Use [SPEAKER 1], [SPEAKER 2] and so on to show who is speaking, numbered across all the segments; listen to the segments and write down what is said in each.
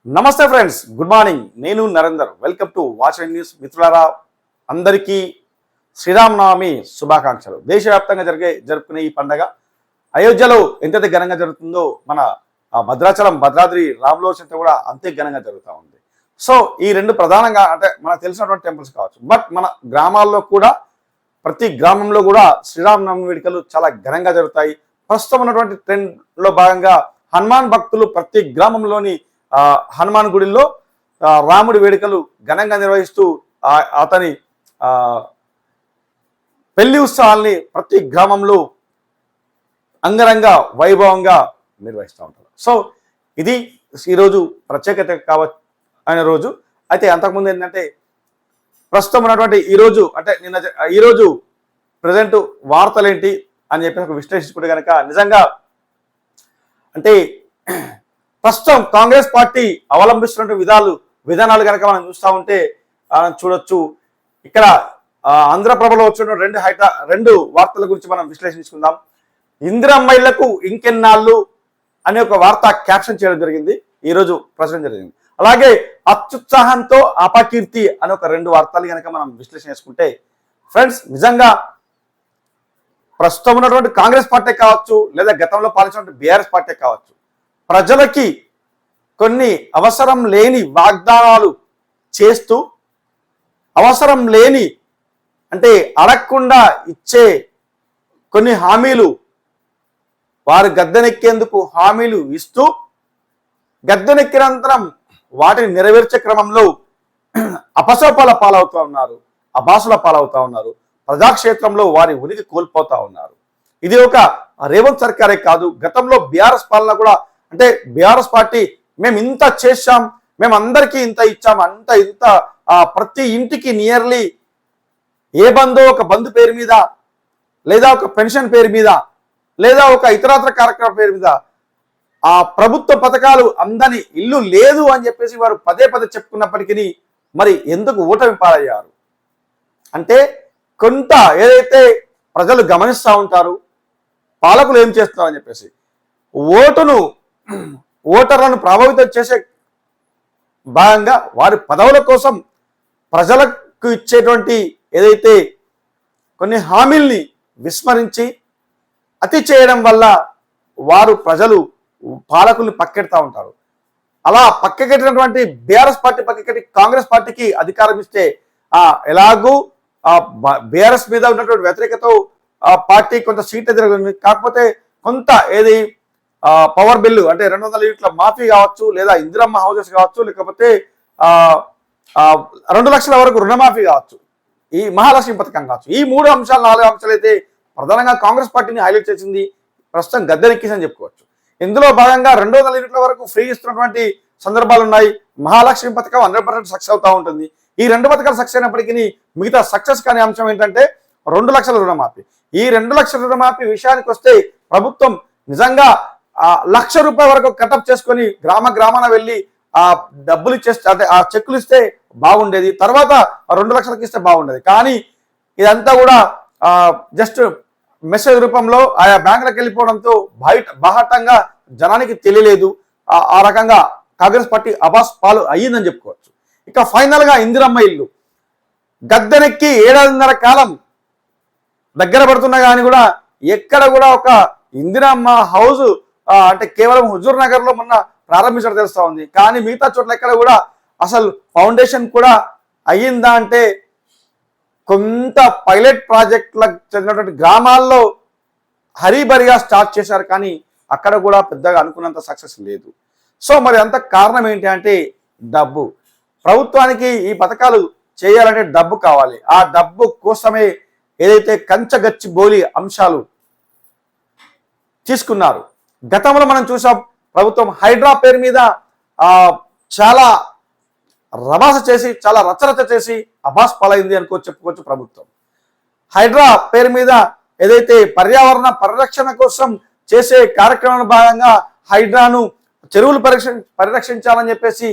[SPEAKER 1] నమస్తే friends, good morning. నేను Narender. Welcome to watch news. మిత్రులారా, అందరికీ శ్రీరామనవమి శుభాకాంక్షలు. దేశవ్యాప్తంగా జరుపుకునే ఈ పండగ అయోధ్యలో ఎంతైతే ఘనంగా జరుగుతుందో మన భద్రాచలం భద్రాద్రి రామలోచంత కూడా అంతే ఘనంగా జరుగుతూ ఉంది. సో ఈ రెండు ప్రధానంగా అంటే మనకు తెలిసినటువంటి టెంపుల్స్ కావచ్చు, బట్ మన గ్రామాల్లో కూడా ప్రతి గ్రామంలో కూడా శ్రీరామనవమి వేడుకలు చాలా ఘనంగా జరుగుతాయి. ప్రస్తుతం ఉన్నటువంటి ట్రెండ్లో భాగంగా హనుమాన్ భక్తులు ప్రతి గ్రామంలోని హనుమాన్ గుడిలో రాముడి వేడుకలు ఘనంగా నిర్వహిస్తూ అతని పెళ్లి ఉత్సవాల్ని ప్రతి గ్రామంలో అంగరంగ వైభవంగా నిర్వహిస్తూ ఉంటారు. సో ఇది ఈరోజు ప్రత్యేకత కావచ్చు అయిన రోజు. అయితే అంతకుముందు ఏంటంటే ప్రస్తుతం ఉన్నటువంటి ఈరోజు అంటే ఈరోజు ప్రజెంట్ వార్తలేంటి అని చెప్పి విశ్లేషించుకుంటే కనుక నిజంగా అంటే ప్రస్తుతం కాంగ్రెస్ పార్టీ అవలంబిస్తున్న విధానాలు కనుక మనం చూస్తూ ఉంటే చూడొచ్చు. ఇక్కడ ఆంధ్రప్రభలో వచ్చిన రెండు వార్తల గురించి మనం విశ్లేషించుకుందాం. ఇందిరమ్మైళ్లకు ఇంకెన్నాళ్ళు అనే ఒక వార్త క్యాప్షన్ చేయడం జరిగింది, ఈరోజు ప్రచురణ జరిగింది. అలాగే అత్యుత్సాహంతో అపకీర్తి అనే ఒక రెండు వార్తలు కనుక మనం విశ్లేషణ చేసుకుంటే ఫ్రెండ్స్, నిజంగా ప్రస్తుతం ఉన్నటువంటి కాంగ్రెస్ పార్టీ కావచ్చు, లేదా గతంలో పాలించినటువంటి బీఆర్ఎస్ పార్టీ కావచ్చు, ప్రజలకి కొన్ని అవసరం లేని వాగ్దానాలు చేస్తూ అవసరం లేని అంటే అడగకుండా ఇచ్చే కొన్ని హామీలు, వారు గద్దెనెక్కేందుకు హామీలు ఇస్తూ గద్దెనెక్కినంతరం వాటిని నెరవేర్చే క్రమంలో అపశోపాల పాలవుతూ ఉన్నారు, అభాసుల పాలవుతూ ఉన్నారు, ప్రజాక్షేత్రంలో వారి ఉనికి కోల్పోతా ఉన్నారు. ఇది ఒక రేవంత్ సర్కారే కాదు, గతంలో బీఆర్ఎస్ పాలన కూడా అంటే బీఆర్ఎస్ పార్టీ మేము ఇంత చేశాం, మేము అందరికీ ఇంత ఇచ్చాం, ఇంత ప్రతి ఇంటికి నియర్లీ ఏ బంధో ఒక బంధు పేరు మీద, లేదా ఒక పెన్షన్ పేరు మీద, లేదా ఒక ఇతరత్ర కార్యక్రమం పేరు మీద ఆ ప్రభుత్వ పథకాలు అందని ఇల్లు లేదు అని చెప్పేసి వారు పదే చెప్పుకున్నప్పటికీ మరి ఎందుకు ఓటమి పాలయ్యారు అంటే కొంత ఏదైతే ప్రజలు గమనిస్తూ ఉంటారు పాలకులు ఏం చేస్తున్నారని చెప్పేసి ఓటర్లను ప్రభావితం చేసే భాగంగా వారి పదవుల కోసం ప్రజలకు ఇచ్చేటువంటి ఏదైతే కొన్ని హామీల్ని విస్మరించి అతి చేయడం వల్ల ప్రజలు పాలకుల్ని పక్కెడతా ఉంటారు. అలా పక్కకెట్టినటువంటి బీఆర్ఎస్ పార్టీ పక్కకెట్టి కాంగ్రెస్ పార్టీకి అధికారం ఇస్తే ఎలాగూ బీఆర్ఎస్ మీద ఉన్నటువంటి వ్యతిరేకత పార్టీ కొంత సీట్ ఎదురవుతుంది. కాకపోతే కొంత ఏది పవర్ బిల్లు అంటే 200 యూనిట్ల మాఫీ కావచ్చు, లేదా ఇందిరమ్మ హౌసెస్ కావచ్చు, లేకపోతే 2 లక్షల వరకు రుణమాఫీ కావచ్చు, ఈ మహాలక్ష్మి పథకం కావచ్చు, ఈ 4 అంశాలు అయితే ప్రధానంగా కాంగ్రెస్ పార్టీని హైలైట్ చేసింది, ప్రస్తుతం గద్దెనెక్కిందని చెప్పుకోవచ్చు. ఇందులో భాగంగా 200 యూనిట్ల వరకు ఫ్రీ ఇస్తున్నటువంటి సందర్భాలు ఉన్నాయి. మహాలక్ష్మి పథకం 100% సక్సెస్ అవుతూ ఉంటుంది. ఈ 2 పథకాలు సక్సెస్ అయినప్పటికీ మిగతా సక్సెస్ కాని అంశం ఏంటంటే 2 లక్షల రుణమాఫీ. ఈ 2 లక్షల రుణమాఫీ విషయానికి వస్తే ప్రభుత్వం నిజంగా ₹1,00,000 వరకు కటప్ చేసుకొని గ్రామాన వెళ్ళి ఆ డబ్బులు ఇచ్చేస్తే అంటే ఆ చెక్కులు ఇస్తే బాగుండేది, తర్వాత 2 లక్షలకి ఇస్తే బాగుండేది. కానీ ఇదంతా కూడా జస్ట్ మెసేజ్ రూపంలో ఆయా బ్యాంకులకు వెళ్ళిపోవడంతో బాహటంగా జనానికి తెలియలేదు. ఆ రకంగా కాంగ్రెస్ పార్టీ అబాస్ పాలు అయ్యిందని చెప్పుకోవచ్చు. ఇక ఫైనల్ గా ఇందిరమ్మ ఇల్లు గద్దెనెక్కి 7.5 కాలం దగ్గర పడుతున్నా కానీ కూడా ఎక్కడ కూడా ఒక ఇందిరమ్మ హౌస్ అంటే కేవలం హుజూర్ నగర్ లో మొన్న ప్రారంభించడం తెలుస్తా ఉంది. కానీ మిగతా చోట్ల ఎక్కడ కూడా అసలు ఫౌండేషన్ కూడా అయ్యిందా అంటే కొంత పైలట్ ప్రాజెక్టులకు చెందినటువంటి గ్రామాల్లో హరిబరిగా స్టార్ట్ చేశారు, కానీ అక్కడ కూడా పెద్దగా అనుకున్నంత సక్సెస్ లేదు. సో మరి అంత కారణం ఏంటి అంటే డబ్బు. ప్రభుత్వానికి ఈ పథకాలు చేయాలంటే డబ్బు కావాలి. ఆ డబ్బు కోసమే ఏదైతే కంచగచ్చి బోలి అంశాలు తీసుకున్నారు. గతంలో మనం చూసాం, ప్రభుత్వం హైడ్రా పేరు మీద చాలా రభాస చేసి చాలా రచరచ చేసి అబాస్ పాలైంది చెప్పుకోవచ్చు. ప్రభుత్వం హైడ్రా పేరు మీద ఏదైతే పర్యావరణ పరిరక్షణ కోసం చేసే కార్యక్రమంలో భాగంగా హైడ్రాను చెరువులు పరిరక్షించాలని చెప్పేసి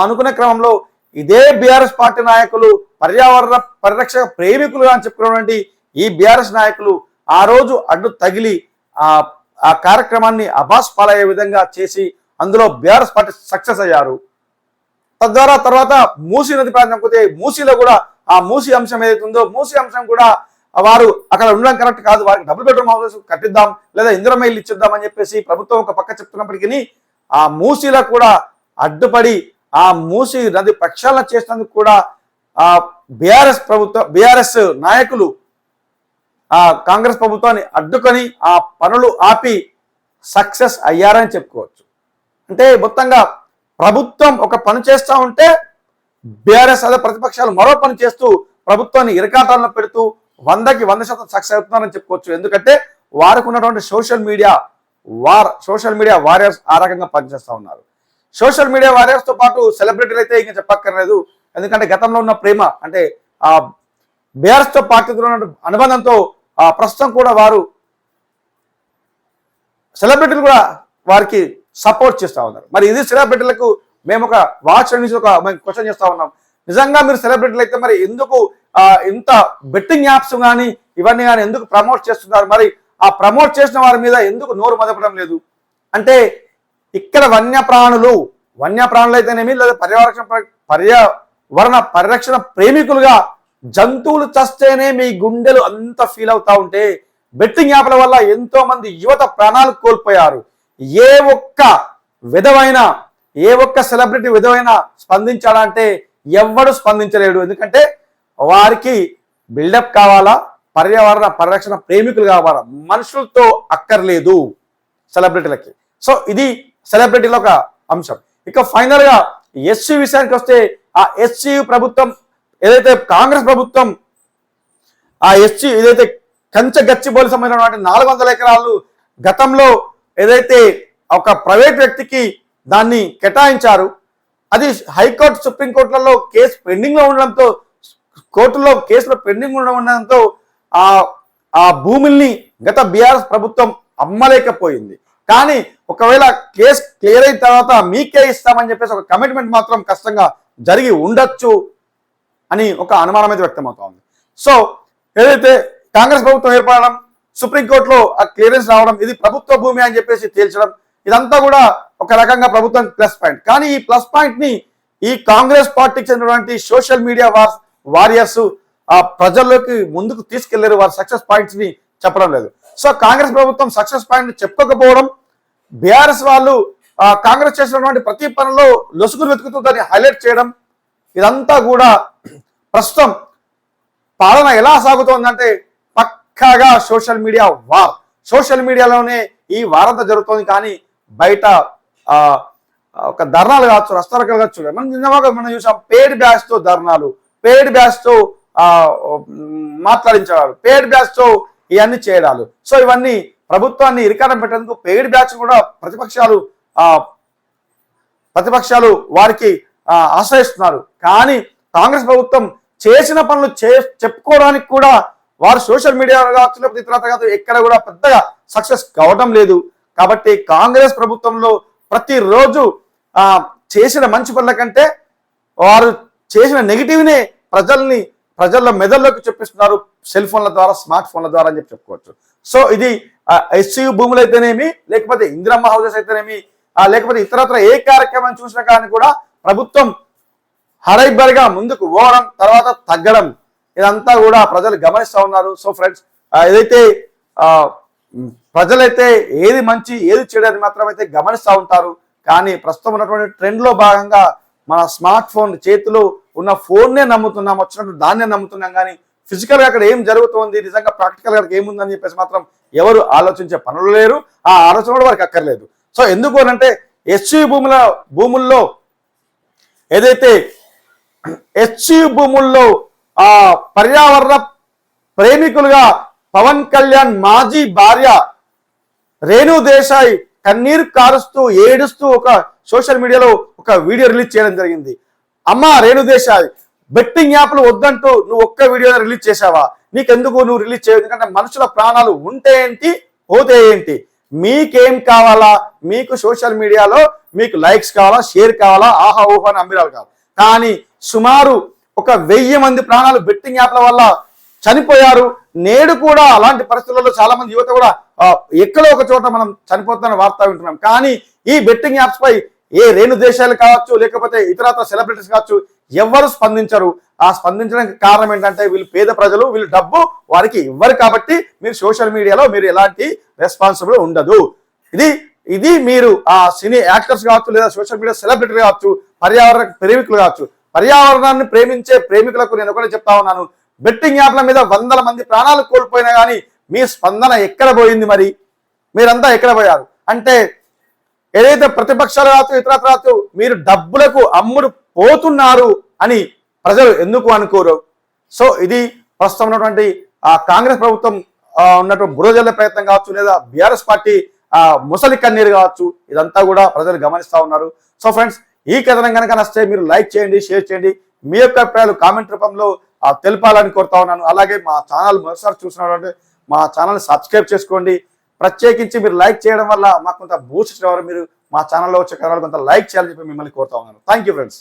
[SPEAKER 1] అనుకునే క్రమంలో ఇదే బీఆర్ఎస్ పార్టీ నాయకులు పర్యావరణ పరిరక్షక ప్రేమికులు అని చెప్పుకున్నటువంటి ఈ బీఆర్ఎస్ నాయకులు ఆ రోజు అడ్డు తగిలి ఆ కార్యక్రమాన్ని అబాస్ పాలయ్యే విధంగా చేసి అందులో బీఆర్ఎస్ పార్టీ సక్సెస్ అయ్యారు. తద్వారా తర్వాత మూసీ నది ప్రాంతం పోతే మూసీలో కూడా ఆ మూసీ అంశం ఏదైతే ఉందో మూసీ అంశం కూడా వారు అక్కడ ఉండడం కరెక్ట్ కాదు, వారికి డబుల్ బెడ్రూమ్ హౌసెస్ కట్టిద్దాం లేదా ఇందిరమ్మ ఇల్లు ఇచ్చిద్దాం అని చెప్పేసి ప్రభుత్వం ఒక పక్క చెప్తున్నప్పటికీ ఆ మూసీలో కూడా అడ్డుపడి ఆ మూసీ నది ప్రక్షాళన చేసినందుకు కూడా ఆ బీఆర్ఎస్ నాయకులు ఆ కాంగ్రెస్ ప్రభుత్వాన్ని అడ్డుకొని ఆ పనులు ఆపి సక్సెస్ అయ్యారని చెప్పుకోవచ్చు. అంటే మొత్తంగా ప్రభుత్వం ఒక పని చేస్తూ ఉంటే బీఆర్ఎస్ అదే ప్రతిపక్షాలు మరో పని చేస్తూ ప్రభుత్వాన్ని ఇరకాటాలను పెడుతూ 100% సక్సెస్ అవుతున్నారని చెప్పుకోవచ్చు. ఎందుకంటే వారికి ఉన్నటువంటి సోషల్ మీడియా వారియర్స్ ఆ రకంగా పనిచేస్తూ ఉన్నారు. సోషల్ మీడియా వారియర్స్తో పాటు సెలబ్రిటీలు అయితే ఇంకా చెప్పక్కర్లేదు. ఎందుకంటే గతంలో ఉన్న ప్రేమ అంటే ఆ బీఆర్ఎస్తో పార్టీతో ఉన్న అనుబంధంతో ప్రస్తుతం కూడా వారు సెలబ్రిటీలు కూడా వారికి సపోర్ట్ చేస్తూ ఉన్నారు. మరి ఇది సెలబ్రిటీలకు మేము ఒక వాచ్ నుంచి ఒక క్వశ్చన్ చేస్తూ ఉన్నాం. నిజంగా మీరు సెలబ్రిటీలు అయితే మరి ఎందుకు ఇంత బెట్టింగ్ యాప్స్ కానీ ఇవన్నీ కానీ ఎందుకు ప్రమోట్ చేస్తున్నారు? మరి ఆ ప్రమోట్ చేసిన వారి మీద ఎందుకు నోరు మదపడం లేదు? అంటే ఇక్కడ వన్యప్రాణులు అయితేనేమి లేదా పర్యావరణ పరిరక్షణ ప్రేమికులుగా జంతువులు చస్తేనే మీ గుండెలు అంత ఫీల్ అవుతా ఉంటే బెట్టింగ్ యాప్ల వల్ల ఎంతో మంది యువత ప్రాణాలు కోల్పోయారు. ఏ ఒక్క సెలబ్రిటీ విధమైన స్పందించాలంటే ఎవ్వడు స్పందించలేడు. ఎందుకంటే వారికి బిల్డప్ కావాలా, పర్యావరణ పరిరక్షణ ప్రేమికులు కావాలా, మనుషులతో అక్కర్లేదు సెలబ్రిటీలకి. సో ఇది సెలబ్రిటీల ఒక అంశం. ఇక ఫైనల్ గా ఎస్సీ విషయానికి వస్తే ఆ ఎస్సీ ప్రభుత్వం ఏదైతే కాంగ్రెస్ ప్రభుత్వం ఆ ఎస్సీ ఏదైతే గచ్చిబౌలి సంబంధించినటువంటి 400 ఎకరాలు గతంలో ఏదైతే ఒక ప్రైవేట్ వ్యక్తికి దాన్ని కేటాయించారు, అది హైకోర్టు సుప్రీంకోర్టులలో కేసు పెండింగ్ లో ఉండడంతో కోర్టులో కేసులో పెండింగ్ ఉండడంతో ఆ భూముల్ని గత బీఆర్ఎస్ ప్రభుత్వం అమ్మలేకపోయింది. కానీ ఒకవేళ కేసు క్లియర్ అయిన తర్వాత మీకే ఇస్తామని చెప్పేసి ఒక కమిట్మెంట్ మాత్రం కష్టంగా జరిగి ఉండొచ్చు అని ఒక అనుమానం అయితే వ్యక్తమవుతా ఉంది. సో ఏదైతే కాంగ్రెస్ ప్రభుత్వం ఏర్పడడం, సుప్రీంకోర్టులో ఆ క్లియరెన్స్ రావడం, ఇది ప్రభుత్వ భూమి అని చెప్పేసి తేల్చడం, ఇదంతా కూడా ఒక రకంగా ప్రభుత్వం ప్లస్ పాయింట్. కానీ ఈ ప్లస్ పాయింట్ ని ఈ కాంగ్రెస్ పార్టీకి చెందినటువంటి సోషల్ మీడియా వారియర్స్ ఆ ప్రజల్లోకి ముందుకు తీసుకెళ్లారు. వారి సక్సెస్ పాయింట్స్ ని చెప్పడం లేదు. సో కాంగ్రెస్ ప్రభుత్వం సక్సెస్ పాయింట్ చెప్పుకోకపోవడం, బీఆర్ఎస్ వాళ్ళు కాంగ్రెస్ చేసినటువంటి ప్రతి పనిలో లొసుగులు వెతుకుతూ దాన్ని హైలైట్ చేయడం, ఇదంతా కూడా ప్రస్తుతం పాలన ఎలా సాగుతోందంటే పక్కాగా సోషల్ మీడియాలోనే ఈ వారంతా జరుగుతోంది. కానీ బయట ఒక ధర్నాలు కావచ్చు, రస్తారోకలు కావచ్చు, మనం చూసాం పేడ్ బ్యాచ్ తో ధర్నాలు, పేడ్ బ్యాచ్ తో మాట్లాడించేవాళ్ళు, పేడ్ బ్యాచ్ తో ఇవన్నీ చేయడాలు. సో ఇవన్నీ ప్రభుత్వాన్ని ఇరికారం పెట్టేందుకు పేడ్ బ్యాచ్ కూడా ప్రతిపక్షాలు వారికి ఆశ్రయిస్తున్నారు. కానీ కాంగ్రెస్ ప్రభుత్వం చేసిన పనులు చెప్పుకోవడానికి కూడా వారు సోషల్ మీడియాలో కావచ్చు లేకపోతే ఇతర కావచ్చు ఎక్కడ కూడా పెద్దగా సక్సెస్ కావడం లేదు. కాబట్టి కాంగ్రెస్ ప్రభుత్వంలో ప్రతిరోజు చేసిన మంచి పనుల కంటే వారు చేసిన నెగిటివ్నే ప్రజల మెదల్లోకి చెప్పిస్తున్నారు సెల్ ఫోన్ల ద్వారా, స్మార్ట్ ఫోన్ల ద్వారా అని చెప్పుకోవచ్చు. సో ఇది ఎస్సీ భూములు అయితేనేమి, లేకపోతే ఇందిరమ్మ హౌసెస్ అయితేనేమి, లేకపోతే ఇతరత్ర ఏ కార్యక్రమం చూసినా కానీ కూడా ప్రభుత్వం హరైబరిగా ముందుకు పోవడం, తర్వాత తగ్గడం, ఇదంతా కూడా ప్రజలు గమనిస్తూ ఉన్నారు. సో ఫ్రెండ్స్, ఏదైతే ప్రజలైతే ఏది మంచి ఏది చెడు అని మాత్రం అయితే గమనిస్తూ ఉంటారు. కానీ ప్రస్తుతం ఉన్నటువంటి ట్రెండ్ లో భాగంగా మన స్మార్ట్ ఫోన్ చేతిలో ఉన్న ఫోన్నే నమ్ముతున్నాం, వచ్చినట్టు దాన్నే నమ్ముతున్నాం. కానీ ఫిజికల్గా అక్కడ ఏం జరుగుతోంది, నిజంగా ప్రాక్టికల్గా అక్కడ ఏముందని చెప్పేసి మాత్రం ఎవరు ఆలోచించే పనులు లేరు, ఆ ఆలోచన కూడా వారికి అక్కర్లేదు. సో ఎందుకు అంటే ఎస్సీ భూముల్లో ఏదైతే ఎస్సీ భూముల్లో పర్యావరణ ప్రేమికులుగా పవన్ కళ్యాణ్ మాజీ భార్య రేణు దేశాయ్ కన్నీరు కారుస్తూ ఏడుస్తూ ఒక సోషల్ మీడియాలో ఒక వీడియో రిలీజ్ చేయడం జరిగింది. అమ్మ రేణు దేశాయ్, బెట్టింగ్ యాప్లు వద్దంటూ నువ్వు ఒక్క వీడియో రిలీజ్ చేసావా? నీకెందుకు నువ్వు రిలీజ్ చేయవు? ఎందుకంటే మనుషుల ప్రాణాలు ఉంటే ఏంటి, పోతే ఏంటి, మీకేం కావాలా? మీకు సోషల్ మీడియాలో మీకు లైక్స్ కావాలా, షేర్ కావాలా, ఆహా ఊహా అని అమ్మిరాలు కావాలి. కానీ సుమారు 1000 మంది ప్రాణాలు బెట్టింగ్ యాప్ల వల్ల చనిపోయారు. నేడు కూడా అలాంటి పరిస్థితుల్లో చాలా మంది యువత కూడా ఎక్కడో ఒక చోట మనం చనిపోతున్న వార్త వింటున్నాం. కానీ ఈ బెట్టింగ్ యాప్స్ పై ఏ రేణు దేశాలు కావచ్చు, లేకపోతే ఇతరత్ర సెలబ్రిటీస్ కావచ్చు, ఎవరు స్పందించరు. ఆ స్పందించడానికి కారణం ఏంటంటే వీళ్ళు పేద ప్రజలు, వీళ్ళు డబ్బు వారికి ఇవ్వరు కాబట్టి మీరు సోషల్ మీడియాలో మీరు ఎలాంటి రెస్పాన్సిబుల్ ఉండదు. ఇది మీరు ఆ సినీ యాక్టర్స్ కావచ్చు, లేదా సోషల్ మీడియా సెలబ్రిటీలు కావచ్చు, పర్యావరణ ప్రేమికులు కావచ్చు. పర్యావరణాన్ని ప్రేమించే ప్రేమికులకు నేను ఒకటే చెప్తా ఉన్నాను, బెట్టింగ్ యాప్ల మీద వందల మంది ప్రాణాలు కోల్పోయినా కానీ మీ స్పందన ఎక్కడ పోయింది? మరి మీరంతా ఎక్కడ పోయారు? అంటే ఏదైతే ప్రతిపక్షాలు కావచ్చు, ఇతరత్ర కావచ్చు, మీరు డబ్బులకు అమ్ముడు పోతున్నారు అని ప్రజలు ఎందుకు అనుకోరు? సో ఇది ప్రస్తుతం ఉన్నటువంటి కాంగ్రెస్ ప్రభుత్వం ఉన్నటువంటి బురజల్లే ప్రయత్నం కావచ్చు, లేదా బీఆర్ఎస్ పార్టీ ముసలి కన్నీరు కావచ్చు, ఇదంతా కూడా ప్రజలు గమనిస్తూ ఉన్నారు. సో ఫ్రెండ్స్, ఈ కథనం కనుక నచ్చితే మీరు లైక్ చేయండి, షేర్ చేయండి, మీ యొక్క అభిప్రాయాలు కామెంట్ రూపంలో తెలపాలని కోరుతా ఉన్నాను. అలాగే మా ఛానల్ మరోసారి చూసినటువంటి మా ఛానల్ని సబ్స్క్రైబ్ చేసుకోండి. ప్రత్యేకించి మీరు లైక్ చేయడం వల్ల మాకు కొంత బూస్ట్ ఇచ్చేవారు. మీరు మా ఛానల్లో వచ్చే కథనాలు కొంత లైక్ చేయాలని చెప్పి మిమ్మల్ని కోరుతా ఉన్నాను. Thank you friends.